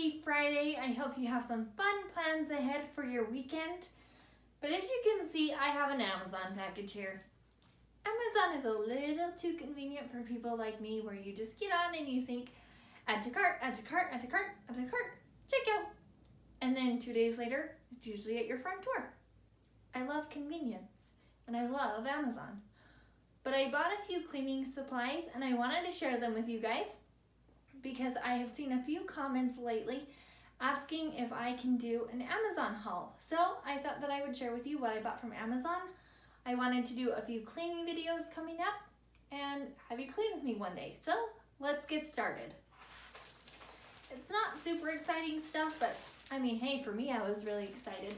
Happy Friday. I hope you have some fun plans ahead for your weekend. But as you can see, I have an Amazon package here. Amazon is a little too convenient for people like me, where you just get on and you think, add to cart, add to cart, add to cart, add to cart, checkout. And then 2 days later, it's usually at your front door. I love convenience and I love Amazon. But I bought a few cleaning supplies and I wanted to share them with you guys because I have seen a few comments lately asking if I can do an Amazon haul. So I thought that I would share with you what I bought from Amazon. I wanted to do a few cleaning videos coming up and have you clean with me one day. So let's get started. It's not super exciting stuff, but I mean, hey, for me, I was really excited.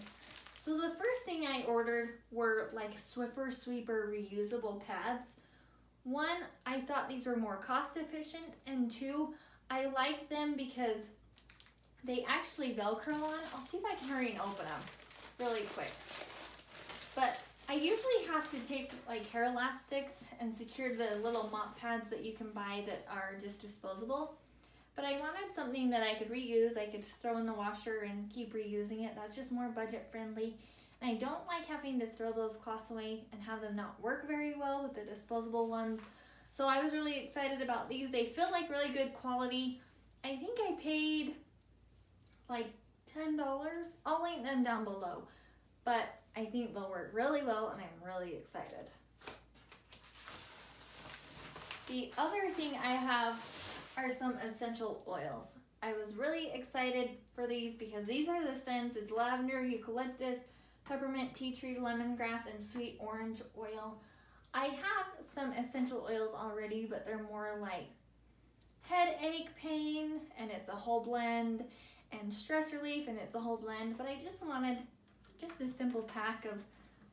So the first thing I ordered were like Swiffer Sweeper reusable pads. One, I thought these were more cost efficient, and two, I like them because they actually Velcro on. I'll see if I can hurry and open them really quick. But I usually have to take like hair elastics and secure the little mop pads that you can buy that are just disposable. But I wanted something that I could reuse. I could throw in the washer and keep reusing it. That's just more budget friendly. And I don't like having to throw those cloths away and have them not work very well with the disposable ones. So I was really excited about these. They feel like really good quality. I think I paid like $10. I'll link them down below. But I think they'll work really well and I'm really excited. The other thing I have are some essential oils. I was really excited for these because these are the scents. It's lavender, eucalyptus, peppermint, tea tree, lemongrass, and sweet orange oil. I have some essential oils already, but they're more like headache, pain, and it's a whole blend, and stress relief, and it's a whole blend. But I just wanted just a simple pack of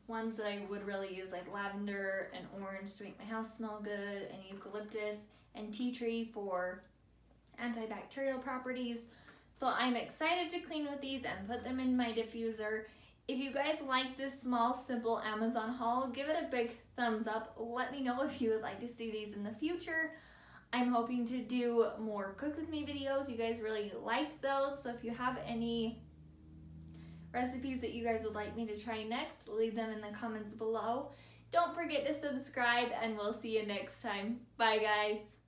ones that I would really use, like lavender and orange to make my house smell good, and eucalyptus and tea tree for antibacterial properties. So I'm excited to clean with these and put them in my diffuser. If you guys like this small, simple Amazon haul, give it a big thumbs up. Let me know if you would like to see these in the future. I'm hoping to do more cook with me videos. You guys really liked those. So if you have any recipes that you guys would like me to try next, leave them in the comments below. Don't forget to subscribe and we'll see you next time. Bye guys.